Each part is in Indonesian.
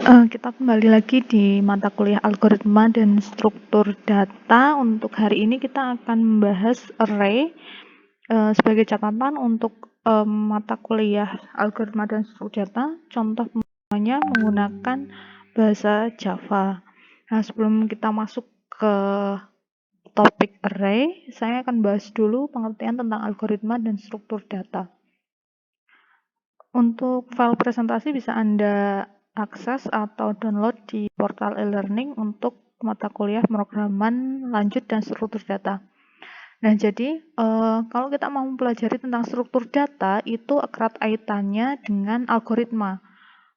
Kita kembali lagi di mata kuliah algoritma dan struktur data. Untuk hari ini kita akan membahas array. Sebagai catatan untuk mata kuliah algoritma dan struktur data, contoh pembuatannya menggunakan bahasa Java. Nah, sebelum kita masuk ke topik array, saya akan bahas dulu pengertian tentang algoritma dan struktur data. Untuk file presentasi bisa Anda akses atau download di portal e-learning untuk mata kuliah pemrograman lanjut dan struktur data. Nah, jadi kalau kita mau mempelajari tentang struktur data, itu erat kaitannya dengan algoritma.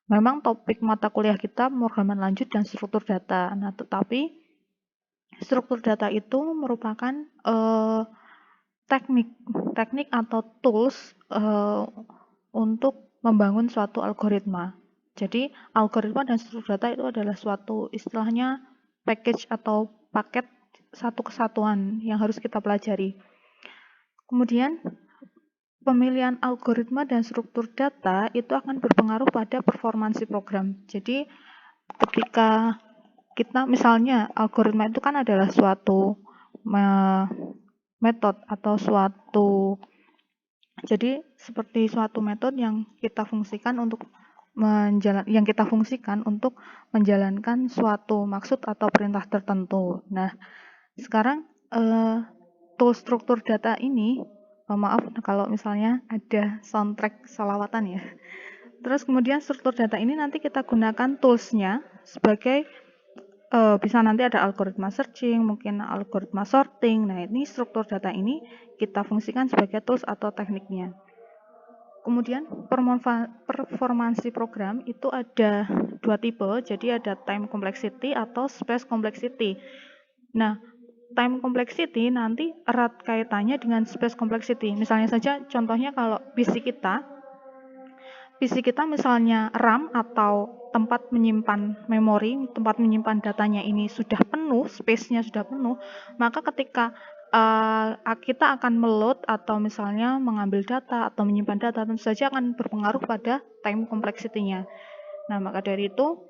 Memang topik mata kuliah kita pemrograman lanjut dan struktur data. Nah, tetapi struktur data itu merupakan teknik atau tools untuk membangun suatu algoritma. Jadi, algoritma dan struktur data itu adalah suatu istilahnya package atau paket satu kesatuan yang harus kita pelajari. Kemudian, pemilihan algoritma dan struktur data itu akan berpengaruh pada performansi program. Jadi, ketika kita misalnya algoritma itu kan adalah suatu metode atau jadi seperti suatu metode yang kita fungsikan untuk menjalankan suatu maksud atau perintah tertentu. Nah, sekarang tool struktur data ini, maaf kalau misalnya ada soundtrack salawatan ya. Terus kemudian struktur data ini nanti kita gunakan toolsnya sebagai bisa nanti ada algoritma searching, mungkin algoritma sorting. Nah, ini struktur data ini kita fungsikan sebagai tools atau tekniknya. Kemudian performansi program itu ada dua tipe, jadi ada time complexity atau space complexity. Nah, time complexity nanti erat kaitannya dengan space complexity. Misalnya saja contohnya kalau PC kita misalnya RAM atau tempat menyimpan memori, tempat menyimpan datanya ini sudah penuh, space-nya sudah penuh, maka ketika kita akan meload atau misalnya mengambil data atau menyimpan data, tentu saja akan berpengaruh pada time complexity-nya. Nah, maka dari itu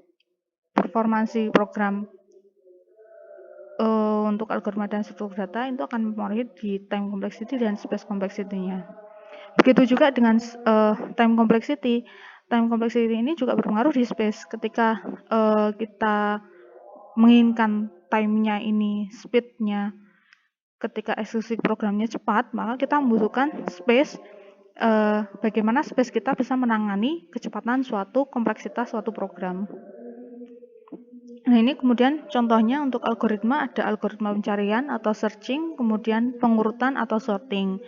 performansi program untuk algoritma dan struktur data itu akan mempengaruhi di time complexity dan space complexity-nya. Begitu juga dengan time complexity. Time complexity ini juga berpengaruh di space. Ketika kita menginginkan time-nya ini, speed-nya, ketika eksekusi programnya cepat, maka kita membutuhkan space. Bagaimana space kita bisa menangani kecepatan suatu kompleksitas suatu program. Nah, ini kemudian contohnya untuk algoritma ada algoritma pencarian atau searching, kemudian pengurutan atau sorting.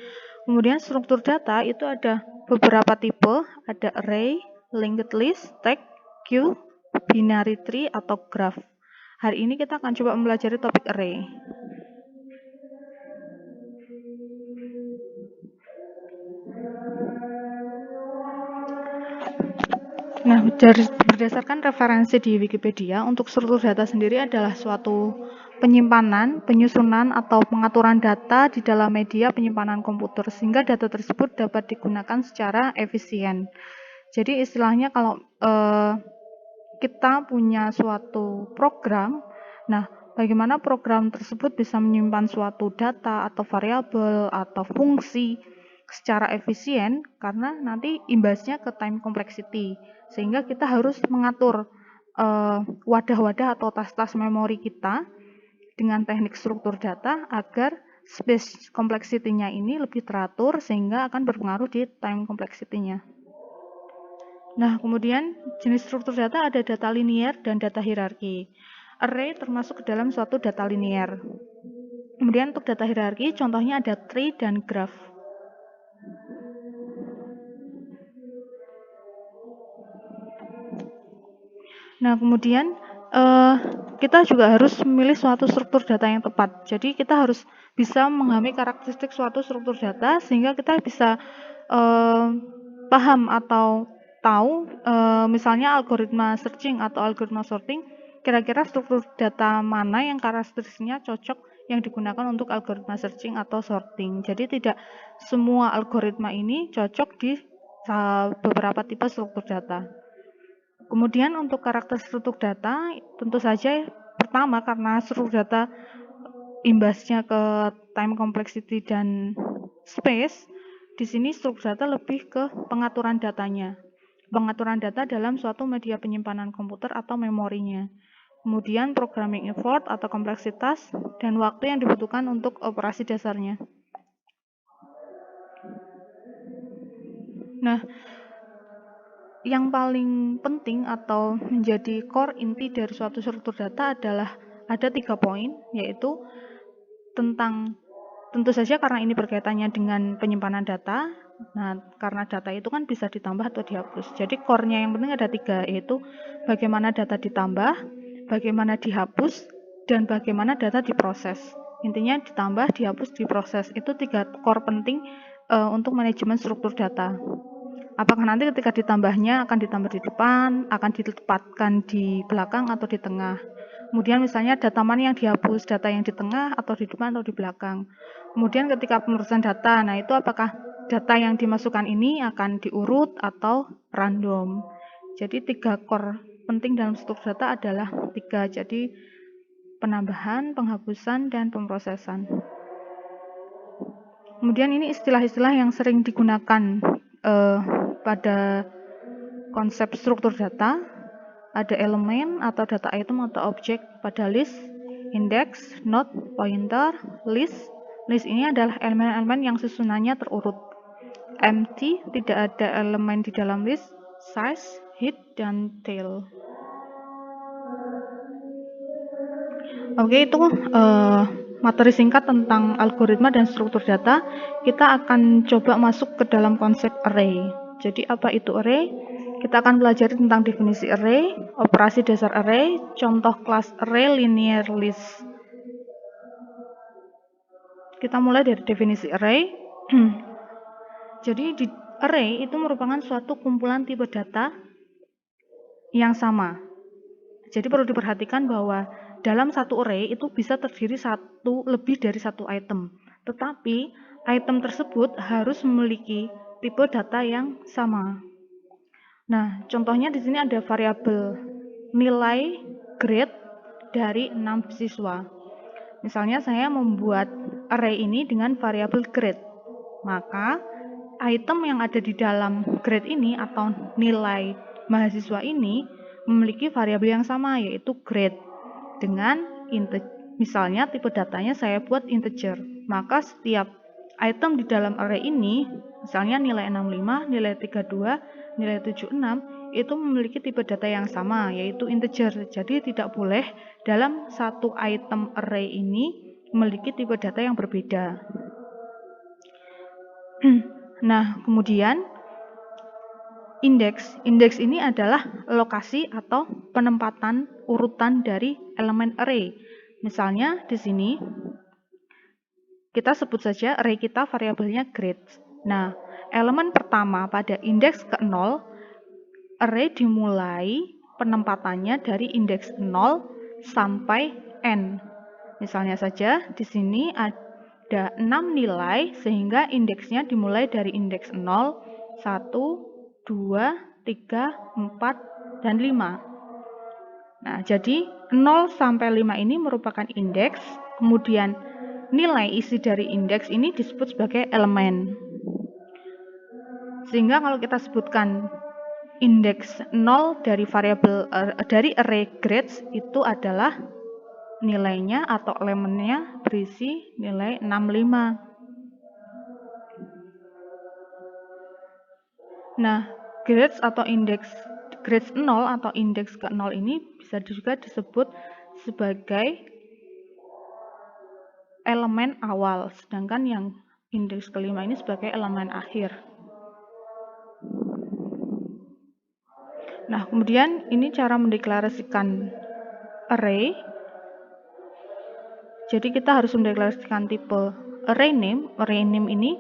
Kemudian struktur data itu ada beberapa tipe, ada array, linked list, tag, queue, binary tree, atau graph. Hari ini kita akan coba mempelajari topik array. Nah, berdasarkan referensi di Wikipedia, untuk struktur data sendiri adalah suatu penyimpanan, penyusunan, atau pengaturan data di dalam media penyimpanan komputer, sehingga data tersebut dapat digunakan secara efisien. Jadi istilahnya kalau kita punya suatu program, nah bagaimana program tersebut bisa menyimpan suatu data atau variabel atau fungsi secara efisien, karena nanti imbasnya ke time complexity, sehingga kita harus mengatur wadah-wadah atau tas-tas memori kita dengan teknik struktur data agar space complexity-nya ini lebih teratur sehingga akan berpengaruh di time complexity-nya. Nah, kemudian jenis struktur data ada data linier dan data hierarki. Array termasuk ke dalam suatu data linier. Kemudian untuk data hierarki, contohnya ada tree dan graph. Nah, kemudian kita juga harus memilih suatu struktur data yang tepat. Jadi kita harus bisa memahami karakteristik suatu struktur data sehingga kita bisa paham atau tahu misalnya algoritma searching atau algoritma sorting, kira-kira struktur data mana yang karakteristiknya cocok yang digunakan untuk algoritma searching atau sorting. Jadi tidak semua algoritma ini cocok di beberapa tipe struktur data. Kemudian untuk karakter struktur data, tentu saja pertama karena struktur data imbasnya ke time complexity dan space, di sini struktur data lebih ke pengaturan datanya. Pengaturan data dalam suatu media penyimpanan komputer atau memorinya. Kemudian programming effort atau kompleksitas dan waktu yang dibutuhkan untuk operasi dasarnya. Nah, yang paling penting atau menjadi core inti dari suatu struktur data adalah ada 3 poin, yaitu tentang tentu saja karena ini berkaitannya dengan penyimpanan data. Nah, karena data itu kan bisa ditambah atau dihapus. Jadi core-nya yang penting ada 3, yaitu bagaimana data ditambah, bagaimana dihapus, dan bagaimana data diproses. Intinya ditambah, dihapus, diproses. Itu 3 core penting untuk manajemen struktur data. Apakah nanti ketika ditambahnya akan ditambah di depan, akan ditempatkan di belakang atau di tengah. Kemudian misalnya data mana yang dihapus, data yang di tengah atau di depan atau di belakang. Kemudian ketika pemerusan data, nah itu apakah data yang dimasukkan ini akan diurut atau random. Jadi 3 core penting dalam struktur data adalah 3, jadi penambahan, penghapusan, dan pemrosesan. Kemudian ini istilah-istilah yang sering digunakan pada konsep struktur data. Ada elemen atau data item atau objek pada list, index, node, pointer, list. List ini adalah elemen-elemen yang susunannya terurut. Empty, tidak ada elemen di dalam list, size, head, dan tail. Oke, itu materi singkat tentang algoritma dan struktur data. Kita akan coba masuk ke dalam konsep array. Jadi apa itu array? Kita akan pelajari tentang definisi array, operasi dasar array, contoh kelas array, linear list. Kita mulai dari definisi array. Jadi di array itu merupakan suatu kumpulan tipe data yang sama. Jadi perlu diperhatikan bahwa dalam satu array itu bisa terdiri lebih dari satu item. Tetapi item tersebut harus memiliki tipe data yang sama. Nah, contohnya di sini ada variabel nilai grade dari 6 siswa. Misalnya saya membuat array ini dengan variabel grade. Maka item yang ada di dalam grade ini atau nilai mahasiswa ini memiliki variabel yang sama, yaitu grade dengan misalnya tipe datanya saya buat integer. Maka setiap item di dalam array ini, misalnya nilai 65, nilai 32, nilai 76, itu memiliki tipe data yang sama, yaitu integer. Jadi tidak boleh dalam satu item array ini memiliki tipe data yang berbeda. Nah, kemudian indeks. Indeks ini adalah lokasi atau penempatan urutan dari elemen array. Misalnya di sini kita sebut saja array kita variabelnya grade. Nah, elemen pertama pada indeks ke-0, array dimulai penempatannya dari indeks 0 sampai n. Misalnya saja di sini ada 6 nilai sehingga indeksnya dimulai dari indeks 0, 1, 2, 3, 4, dan 5. Nah, jadi 0 sampai 5 ini merupakan indeks, kemudian nilai isi dari indeks ini disebut sebagai elemen. Sehingga kalau kita sebutkan indeks 0 dari variabel dari array grades itu adalah nilainya atau elemennya berisi nilai 65. Nah, grades atau indeks grades 0 atau indeks ke-0 ini bisa juga disebut sebagai elemen awal, sedangkan yang indeks ke-5 ini sebagai elemen akhir. Nah, kemudian ini cara mendeklarasikan array. Jadi kita harus mendeklarasikan tipe array name. Array name ini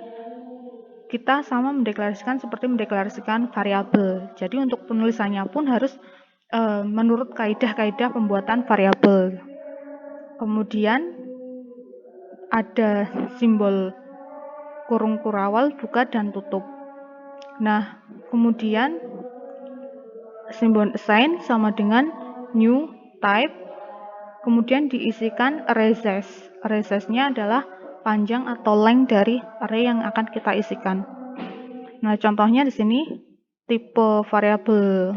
kita sama mendeklarasikan seperti mendeklarasikan variabel. Jadi untuk penulisannya pun harus menurut kaidah-kaidah pembuatan variabel. Kemudian ada simbol kurung kurawal, buka dan tutup. Nah, kemudian simbol assign sama dengan new type, kemudian diisikan array size. Array size-nya adalah panjang atau length dari array yang akan kita isikan. Nah, contohnya di sini tipe variabel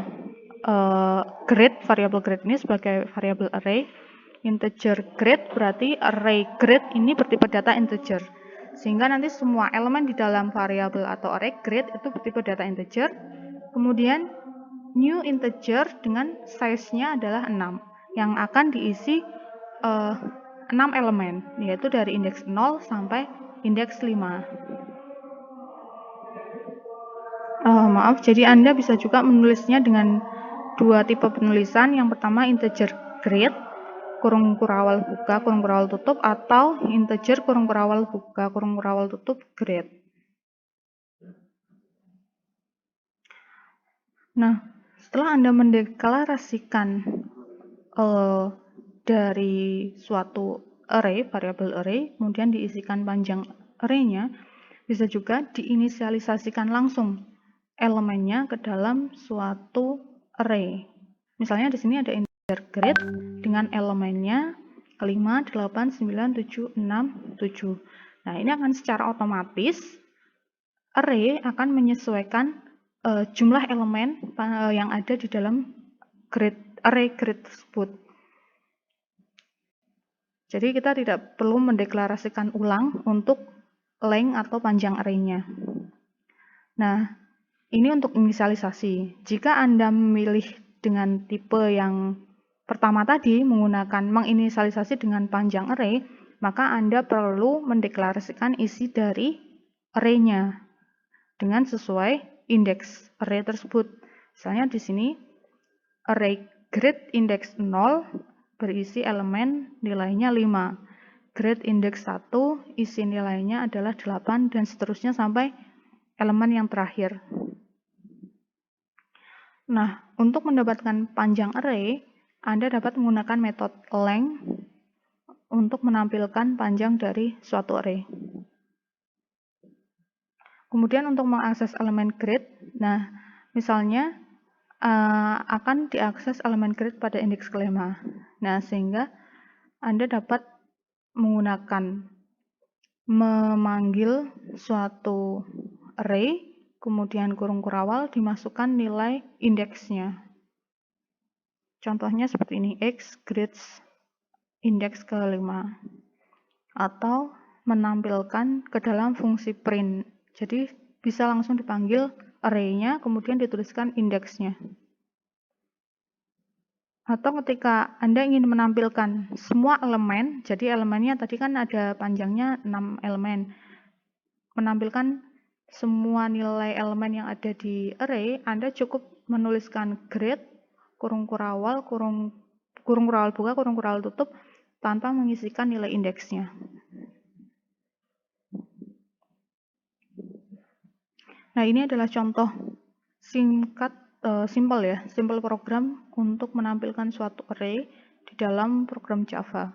variabel grade ini sebagai variabel array. Integer grade berarti array grade ini bertipe data integer. Sehingga nanti semua elemen di dalam variabel atau array grade itu bertipe data integer. Kemudian new integer dengan size-nya adalah 6 yang akan diisi 6 elemen, yaitu dari indeks 0 sampai indeks 5. Maaf, jadi Anda bisa juga menulisnya dengan dua tipe penulisan. Yang pertama integer grade, kurung kurawal buka, kurung kurawal tutup, atau integer kurung kurawal buka, kurung kurawal tutup grade. Nah, setelah Anda mendeklarasikan dari suatu array, variabel array, kemudian diisikan panjang array-nya, bisa juga diinisialisasikan langsung elemennya ke dalam suatu array. Misalnya di sini ada integer grade dengan elemennya 5, 8, 9, 7, 6, 7. Nah, ini akan secara otomatis array akan menyesuaikan jumlah elemen yang ada di dalam array grade tersebut. Jadi kita tidak perlu mendeklarasikan ulang untuk length atau panjang array-nya. Nah, ini untuk inisialisasi. Jika Anda memilih dengan tipe yang pertama tadi, menginisialisasi dengan panjang array, maka Anda perlu mendeklarasikan isi dari array-nya dengan sesuai indeks array tersebut. Misalnya di sini array grade index 0 berisi elemen nilainya 5. Grade index 1 isi nilainya adalah 8 dan seterusnya sampai elemen yang terakhir. Nah, untuk mendapatkan panjang array, Anda dapat menggunakan metode length untuk menampilkan panjang dari suatu array. Kemudian untuk mengakses elemen grade, nah misalnya akan diakses elemen grade pada indeks kelima. Nah, sehingga Anda dapat menggunakan memanggil suatu array, kemudian kurung kurawal dimasukkan nilai indeksnya. Contohnya seperti ini, x grades indeks ke-5. Atau menampilkan ke dalam fungsi print. Jadi bisa langsung dipanggil array-nya, kemudian dituliskan indeksnya. Atau ketika Anda ingin menampilkan semua elemen, jadi elemennya tadi kan ada panjangnya 6 elemen. Menampilkan semua nilai elemen yang ada di array, Anda cukup menuliskan grade, kurung kurawal buka, kurung kurawal tutup, tanpa mengisikan nilai indeksnya. Nah, ini adalah contoh simple program untuk menampilkan suatu array di dalam program Java.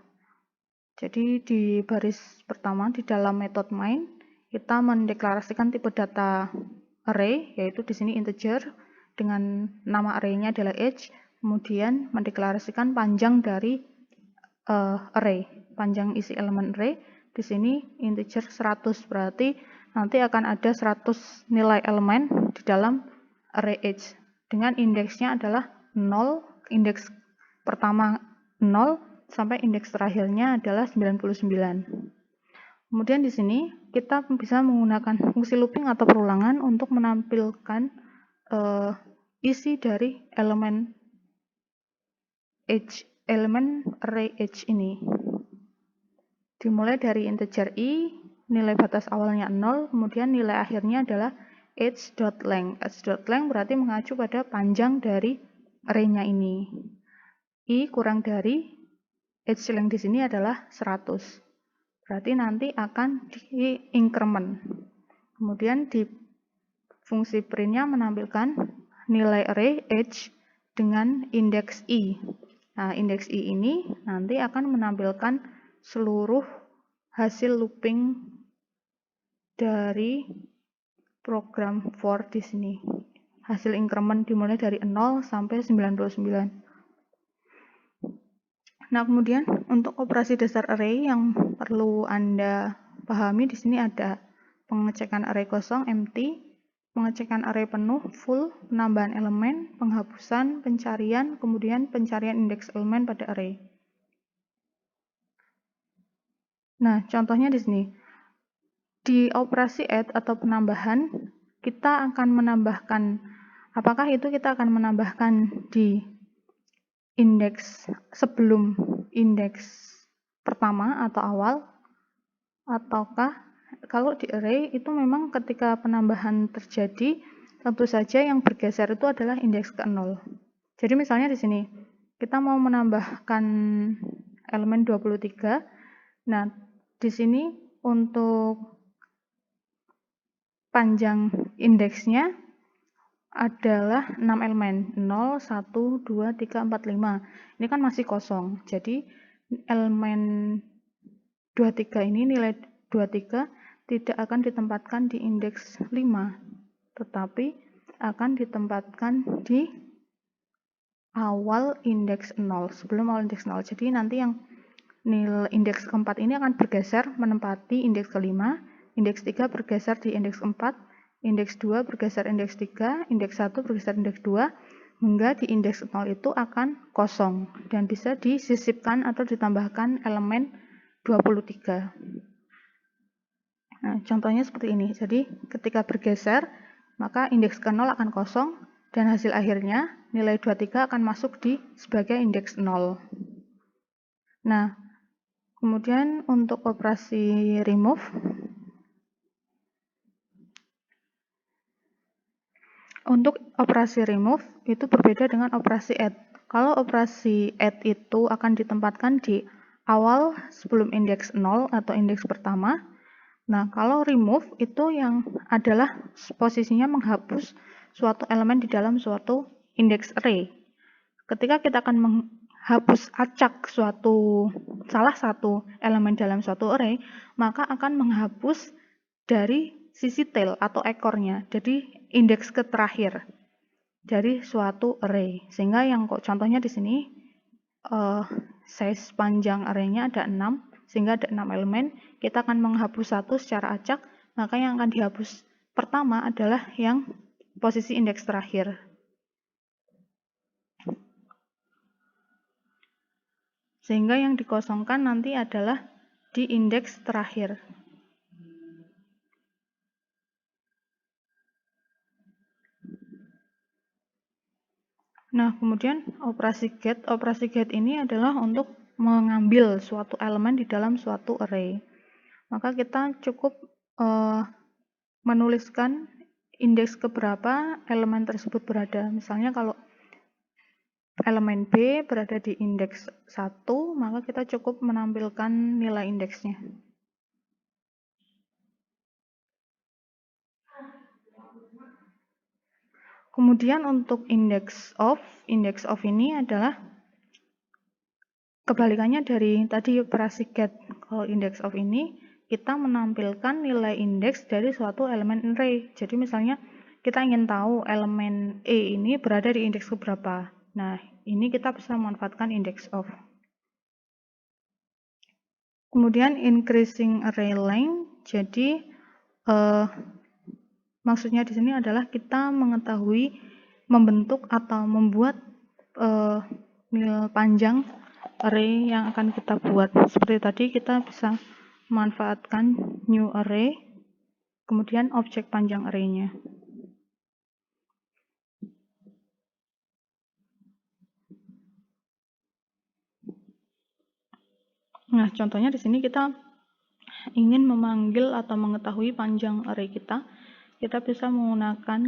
Jadi di baris pertama di dalam metode main kita mendeklarasikan tipe data array, yaitu di sini integer dengan nama array-nya adalah age, kemudian mendeklarasikan panjang dari array, panjang isi elemen array. Di sini integer 100, berarti nanti akan ada 100 nilai elemen di dalam array age dengan indeksnya adalah 0, indeks pertama 0 sampai indeks terakhirnya adalah 99. Kemudian di sini kita bisa menggunakan fungsi looping atau perulangan untuk menampilkan isi dari elemen array age ini. Dimulai dari integer i, nilai batas awalnya 0, kemudian nilai akhirnya adalah age.length. Age.length berarti mengacu pada panjang dari array-nya ini. I kurang dari age length di sini adalah 100. Berarti nanti akan di-increment. Kemudian di fungsi print-nya menampilkan nilai array age dengan indeks i. Nah, indeks i ini nanti akan menampilkan seluruh hasil looping dari program for di sini. hasil increment dimulai dari 0 sampai 99. Nah, kemudian untuk operasi dasar array yang perlu Anda pahami di sini ada pengecekan array kosong empty, pengecekan array penuh full, penambahan elemen, penghapusan, pencarian, kemudian pencarian indeks elemen pada array. Nah, contohnya di sini. Di operasi add atau penambahan, kita akan menambahkan, apakah itu kita akan menambahkan di indeks sebelum indeks pertama atau awal, ataukah kalau di array itu memang ketika penambahan terjadi, tentu saja yang bergeser itu adalah indeks ke 0. Jadi misalnya di sini, kita mau menambahkan elemen 23. Nah, di sini untuk panjang indeksnya adalah 6 elemen, 0, 1, 2, 3, 4, 5. Ini kan masih kosong, jadi elemen 23 ini, nilai 23 tidak akan ditempatkan di indeks 5, tetapi akan ditempatkan di awal indeks 0, sebelum awal indeks 0. Jadi nanti yang nilai indeks keempat ini akan bergeser menempati indeks kelima, indeks 3 bergeser di indeks 4, indeks 2 bergeser indeks 3, indeks 1 bergeser indeks 2, hingga di indeks 0 itu akan kosong dan bisa disisipkan atau ditambahkan elemen 23. Nah, contohnya seperti ini. Jadi, ketika bergeser, maka indeks ke 0 akan kosong dan hasil akhirnya nilai 23 akan masuk di sebagai indeks 0. Nah, kemudian untuk operasi remove, itu berbeda dengan operasi add. Kalau operasi add itu akan ditempatkan di awal sebelum indeks 0 atau indeks pertama. Nah, kalau remove itu yang adalah posisinya menghapus suatu elemen di dalam suatu indeks array. Ketika kita akan menghapus acak salah satu elemen dalam suatu array, maka akan menghapus dari sisi tail atau ekornya, jadi indeks ke terakhir dari suatu array. Sehingga yang contohnya di sini size panjang arraynya ada 6, sehingga ada 6 elemen. Kita akan menghapus satu secara acak, maka yang akan dihapus pertama adalah yang posisi indeks terakhir. Sehingga yang dikosongkan nanti adalah di indeks terakhir. Nah, kemudian operasi get. Operasi get ini adalah untuk mengambil suatu elemen di dalam suatu array. Maka kita cukup menuliskan indeks keberapa elemen tersebut berada. Misalnya kalau elemen B berada di indeks 1, maka kita cukup menampilkan nilai indeksnya. Kemudian untuk index of ini adalah kebalikannya dari tadi operasi get. Kalau index of ini, kita menampilkan nilai indeks dari suatu elemen array. Jadi misalnya kita ingin tahu elemen E ini berada di indeks keberapa. Nah, ini kita bisa memanfaatkan index of. Kemudian increasing array length. Jadi maksudnya di sini adalah kita mengetahui membentuk atau membuat nilai panjang array yang akan kita buat. Seperti tadi kita bisa memanfaatkan new array, kemudian objek panjang arraynya. Nah, contohnya di sini kita ingin memanggil atau mengetahui panjang array kita bisa menggunakan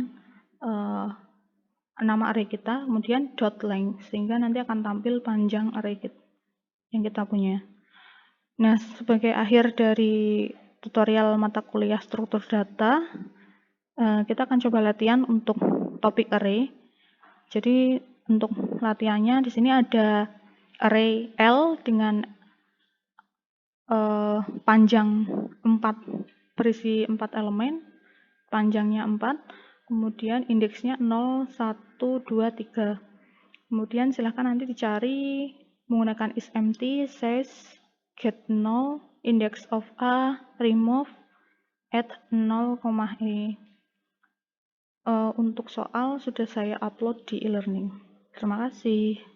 nama array kita, kemudian dot length, sehingga nanti akan tampil panjang array kita yang kita punya. Nah, sebagai akhir dari tutorial mata kuliah struktur data, kita akan coba latihan untuk topik array. Jadi untuk latihannya di sini ada array L dengan panjang 4, berisi 4 elemen, panjangnya 4. kemudian indeksnya 0, 1, 2, 3. Kemudian silahkan nanti dicari menggunakan isempty, says, get 0, index of A, remove, add 0, e. Untuk soal sudah saya upload di e-learning. Terima kasih.